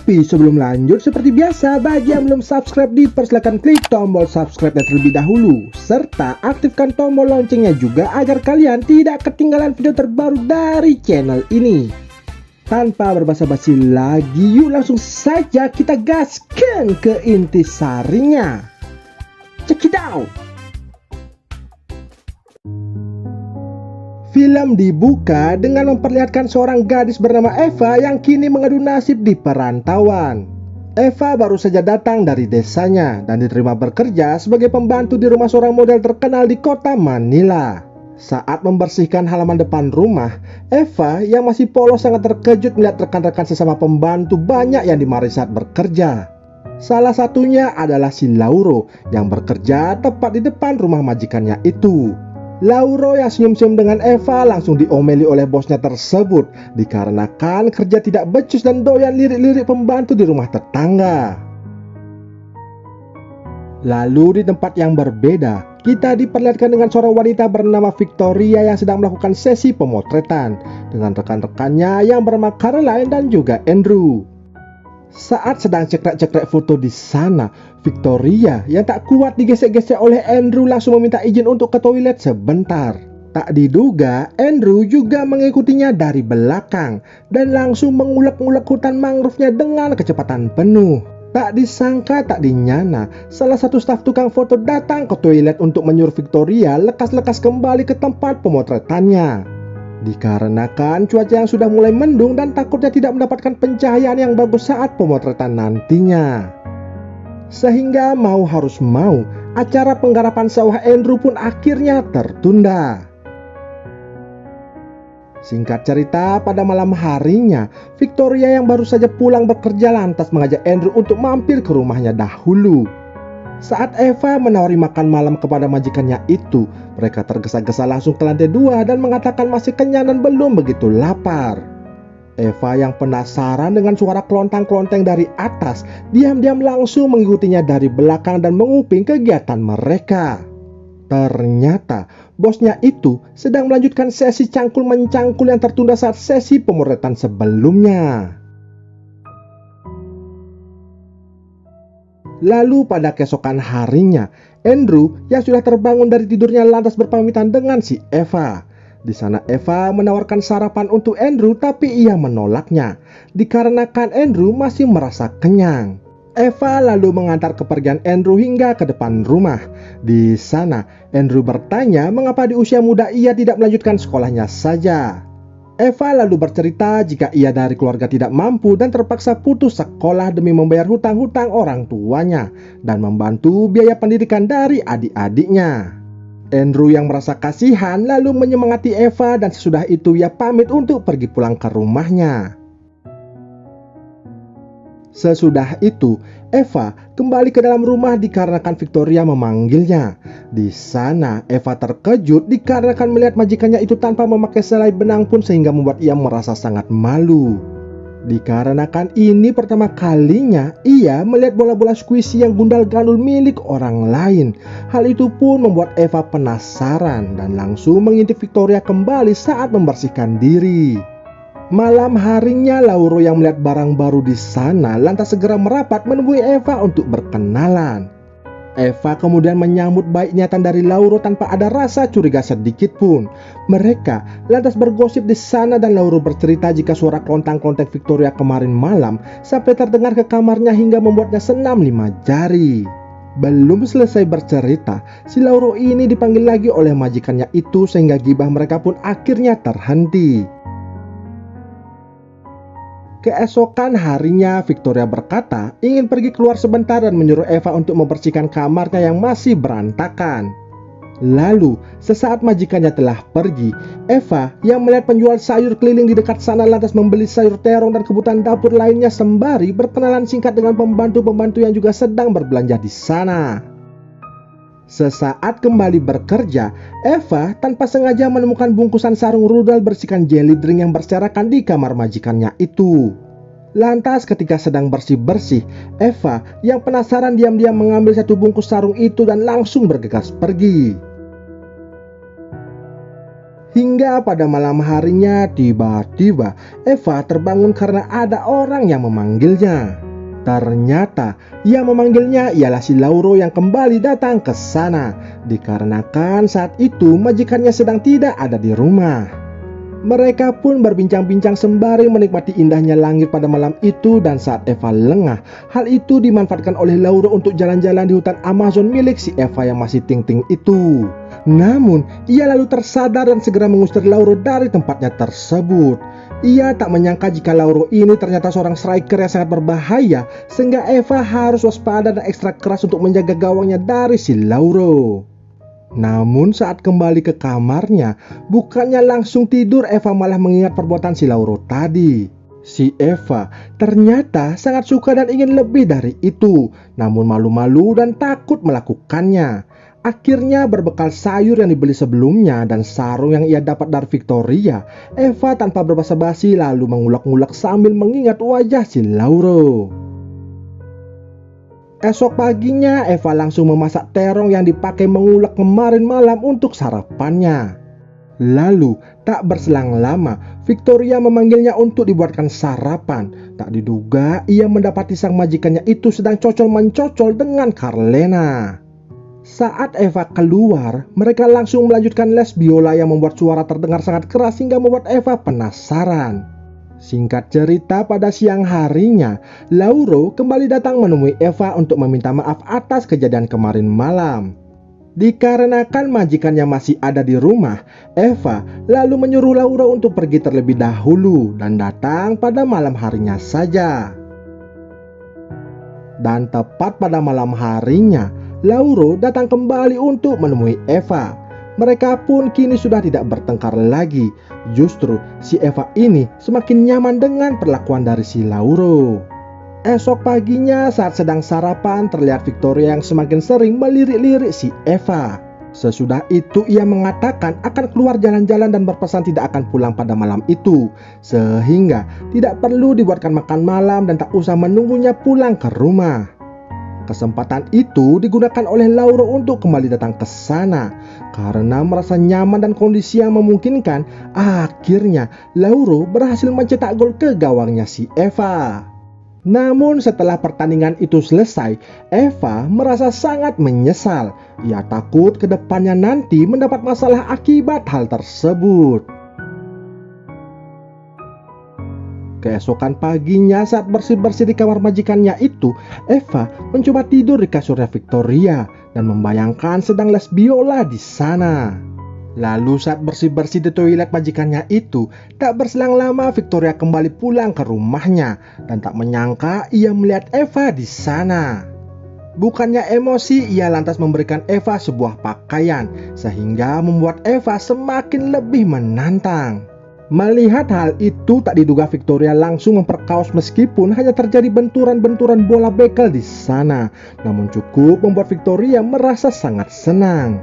Tapi sebelum lanjut, seperti biasa, bagi yang belum subscribe, dipersilakan klik tombol subscribe terlebih dahulu, serta aktifkan tombol loncengnya juga agar kalian tidak ketinggalan video terbaru dari channel ini. Tanpa berbasa-basi lagi, yuk langsung saja kita gaskan ke intisarinya. Check it out! Film dibuka dengan memperlihatkan seorang gadis bernama Eva yang kini mengadu nasib di perantauan. Eva baru saja datang dari desanya dan diterima bekerja sebagai pembantu di rumah seorang model terkenal di kota Manila. Saat membersihkan halaman depan rumah, Eva yang masih polos sangat terkejut melihat rekan-rekan sesama pembantu banyak yang dimarahi saat bekerja. Salah satunya adalah si Lauro yang bekerja tepat di depan rumah majikannya itu. Lauro yang senyum-senyum dengan Eva langsung diomeli oleh bosnya tersebut dikarenakan kerja tidak becus dan doyan lirik-lirik pembantu di rumah tetangga. Lalu di tempat yang berbeda, kita diperlihatkan dengan seorang wanita bernama Victoria yang sedang melakukan sesi pemotretan dengan rekan-rekannya yang bernama Caroline dan juga Andrew. Saat sedang cekrek-cekrek foto di sana, Victoria yang tak kuat digesek-gesek oleh Andrew langsung meminta izin untuk ke toilet sebentar. Tak diduga, Andrew juga mengikutinya dari belakang dan langsung mengulek-ngulek hutan mangrove-nya dengan kecepatan penuh. Tak disangka tak dinyana, salah satu staf tukang foto datang ke toilet untuk menyuruh Victoria lekas-lekas kembali ke tempat pemotretannya. Dikarenakan cuaca yang sudah mulai mendung dan takutnya tidak mendapatkan pencahayaan yang bagus saat pemotretan nantinya. Sehingga mau harus mau, acara penggarapan sawah Andrew pun akhirnya tertunda. Singkat cerita, pada malam harinya, Victoria yang baru saja pulang bekerja lantas mengajak Andrew untuk mampir ke rumahnya dahulu. Saat Eva menawari makan malam kepada majikannya itu, mereka tergesa-gesa langsung ke lantai 2 dan mengatakan masih kenyang dan belum begitu lapar. Eva yang penasaran dengan suara kelontang-kelonteng dari atas, diam-diam langsung mengikutinya dari belakang dan menguping kegiatan mereka. Ternyata bosnya itu sedang melanjutkan sesi cangkul-mencangkul yang tertunda saat sesi pemotretan sebelumnya. Lalu pada keesokan harinya, Andrew yang sudah terbangun dari tidurnya lantas berpamitan dengan si Eva. Di sana Eva menawarkan sarapan untuk Andrew tapi ia menolaknya dikarenakan Andrew masih merasa kenyang. Eva lalu mengantar kepergian Andrew hingga ke depan rumah. Di sana Andrew bertanya mengapa di usia muda ia tidak melanjutkan sekolahnya saja. Eva lalu bercerita jika ia dari keluarga tidak mampu dan terpaksa putus sekolah demi membayar hutang-hutang orang tuanya dan membantu biaya pendidikan dari adik-adiknya. Andrew yang merasa kasihan lalu menyemangati Eva dan sesudah itu ia pamit untuk pergi pulang ke rumahnya. Sesudah itu, Eva kembali ke dalam rumah dikarenakan Victoria memanggilnya. Di sana, Eva terkejut dikarenakan melihat majikannya itu tanpa memakai selai benang pun sehingga membuat ia merasa sangat malu. Dikarenakan ini pertama kalinya ia melihat bola-bola squishy yang gundal-gandul milik orang lain. Hal itu pun membuat Eva penasaran dan langsung mengintip Victoria kembali saat membersihkan diri. Malam harinya, Lauro yang melihat barang baru di sana lantas segera merapat menemui Eva untuk berkenalan. Eva kemudian menyambut baik niatan dari Lauro tanpa ada rasa curiga sedikit pun. Mereka lantas bergosip di sana dan Lauro bercerita jika suara klontang-klonteng Victoria kemarin malam sampai terdengar ke kamarnya hingga membuatnya senam 5 jari. Belum selesai bercerita, si Lauro ini dipanggil lagi oleh majikannya itu sehingga gibah mereka pun akhirnya terhenti. Keesokan harinya, Victoria berkata ingin pergi keluar sebentar dan menyuruh Eva untuk membersihkan kamarnya yang masih berantakan. Lalu, sesaat majikannya telah pergi, Eva yang melihat penjual sayur keliling di dekat sana lantas membeli sayur terong dan kebutuhan dapur lainnya sembari berkenalan singkat dengan pembantu-pembantu yang juga sedang berbelanja di sana. Sesaat kembali bekerja, Eva tanpa sengaja menemukan bungkusan sarung rudal bersihkan jelly drink yang berserakan di kamar majikannya itu. Lantas ketika sedang bersih-bersih, Eva yang penasaran diam-diam mengambil satu bungkus sarung itu dan langsung bergegas pergi. Hingga Hingga pada malam harinya tiba-tiba Eva terbangun karena ada orang yang memanggilnya. Ternyata yang memanggilnya ialah si Lauro yang kembali datang ke sana, dikarenakan saat itu majikannya sedang tidak ada di rumah. Mereka pun berbincang-bincang sembari menikmati indahnya langit pada malam itu, dan saat Eva lengah, hal itu dimanfaatkan oleh Lauro untuk jalan-jalan di hutan Amazon milik si Eva yang masih ting-ting itu. Namun, ia lalu tersadar dan segera mengusir Lauro dari tempatnya tersebut. Ia tak menyangka jika Lauro ini ternyata seorang striker yang sangat berbahaya, sehingga Eva harus waspada dan ekstra keras untuk menjaga gawangnya dari si Lauro. Namun saat kembali ke kamarnya, bukannya langsung tidur, Eva malah mengingat perbuatan si Lauro tadi. Si Eva ternyata sangat suka dan ingin lebih dari itu, namun malu-malu dan takut melakukannya. Akhirnya berbekal sayur yang dibeli sebelumnya dan sarung yang ia dapat dari Victoria, Eva tanpa berbasa-basi lalu mengulek-ngulek sambil mengingat wajah si Lauro. Esok paginya Eva langsung memasak terong yang dipakai mengulek kemarin malam untuk sarapannya. Lalu tak berselang lama Victoria memanggilnya untuk dibuatkan sarapan. Tak diduga ia mendapati sang majikannya itu sedang cocol-mencocol dengan Carlena. Saat Eva keluar, mereka langsung melanjutkan les biola yang membuat suara terdengar sangat keras hingga membuat Eva penasaran. Singkat cerita, pada siang harinya, Lauro kembali datang menemui Eva untuk meminta maaf atas kejadian kemarin malam. Dikarenakan majikannya masih ada di rumah, Eva lalu menyuruh Lauro untuk pergi terlebih dahulu dan datang pada malam harinya saja. Dan tepat pada malam harinya, Lauro datang kembali untuk menemui Eva. Mereka pun kini sudah tidak bertengkar lagi. Justru si Eva ini semakin nyaman dengan perlakuan dari si Lauro. Esok paginya saat sedang sarapan, terlihat Victoria yang semakin sering melirik-lirik si Eva. Sesudah itu ia mengatakan akan keluar jalan-jalan dan berpesan tidak akan pulang pada malam itu, sehingga tidak perlu dibuatkan makan malam dan tak usah menunggunya pulang ke rumah. Kesempatan itu digunakan oleh Lauro untuk kembali datang ke sana. Karena merasa nyaman dan kondisi yang memungkinkan, akhirnya Lauro berhasil mencetak gol ke gawangnya si Eva. Namun setelah pertandingan itu selesai, Eva merasa sangat menyesal. Ia takut ke depannya nanti mendapat masalah akibat hal tersebut. Keesokan paginya saat bersih-bersih di kamar majikannya itu, Eva mencoba tidur di kasurnya Victoria dan membayangkan sedang les biola di sana. Lalu saat bersih-bersih di toilet majikannya itu, tak berselang lama Victoria kembali pulang ke rumahnya dan tak menyangka ia melihat Eva di sana. Bukannya emosi, ia lantas memberikan Eva sebuah pakaian sehingga membuat Eva semakin lebih menantang. Melihat hal itu, tak diduga Victoria langsung memperkaos meskipun hanya terjadi benturan-benturan bola bekel di sana. Namun cukup membuat Victoria merasa sangat senang.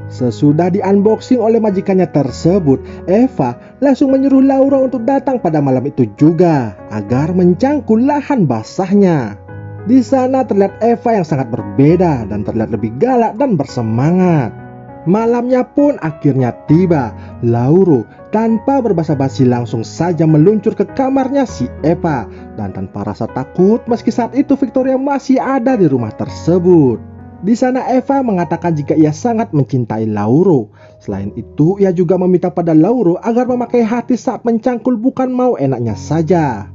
Sesudah di-unboxing oleh majikannya tersebut, Eva langsung menyuruh Laura untuk datang pada malam itu juga agar mencangkul lahan basahnya. Di sana terlihat Eva yang sangat berbeda dan terlihat lebih galak dan bersemangat. Malamnya pun akhirnya tiba. Lauro tanpa berbasa-basi langsung saja meluncur ke kamarnya si Eva dan tanpa rasa takut, meski saat itu Victoria masih ada di rumah tersebut. Di sana Eva mengatakan jika ia sangat mencintai Lauro. Selain itu, ia juga meminta pada Lauro agar memakai hati saat mencangkul, bukan mau enaknya saja.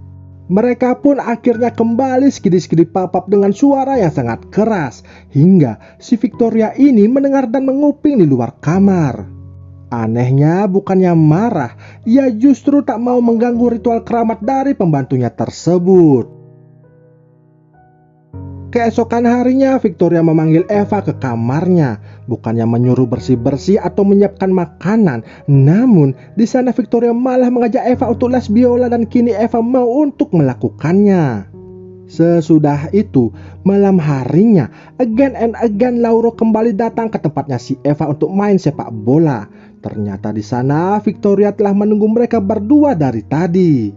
Mereka pun akhirnya kembali skidi-skidi papap dengan suara yang sangat keras, hingga si Victoria ini mendengar dan menguping di luar kamar. Anehnya bukannya marah, ia justru tak mau mengganggu ritual keramat dari pembantunya tersebut. Keesokan harinya Victoria memanggil Eva ke kamarnya, bukannya menyuruh bersih-bersih atau menyiapkan makanan. Namun di sana Victoria malah mengajak Eva untuk les biola dan kini Eva mau untuk melakukannya. Sesudah itu, malam harinya, again and again Lauro kembali datang ke tempatnya si Eva untuk main sepak bola. Ternyata di sana Victoria telah menunggu mereka berdua dari tadi.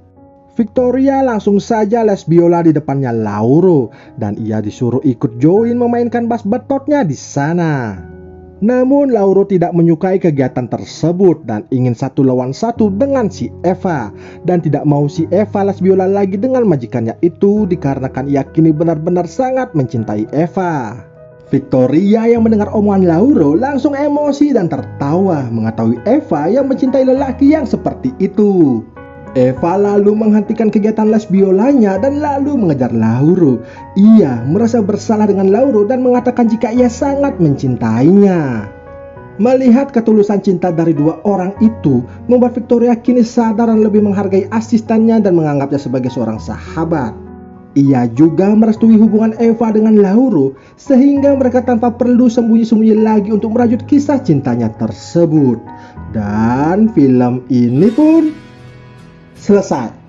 Victoria langsung saja les biola di depannya Lauro dan ia disuruh ikut join memainkan bass betotnya di sana. Namun Lauro tidak menyukai kegiatan tersebut dan ingin satu lawan satu dengan si Eva, dan tidak mau si Eva les biola lagi dengan majikannya itu dikarenakan ia kini benar-benar sangat mencintai Eva. Victoria yang mendengar omongan Lauro langsung emosi dan tertawa mengetahui Eva yang mencintai lelaki yang seperti itu. Eva lalu menghentikan kegiatan les biolanya dan lalu mengejar Lauro. Ia merasa bersalah dengan Lauro dan mengatakan jika ia sangat mencintainya. Melihat ketulusan cinta dari dua orang itu membuat Victoria kini sadar dan lebih menghargai asistennya dan menganggapnya sebagai seorang sahabat. Ia juga merestui hubungan Eva dengan Lauro sehingga mereka tanpa perlu sembunyi-sembunyi lagi untuk merajut kisah cintanya tersebut. Dan film ini pun selesai.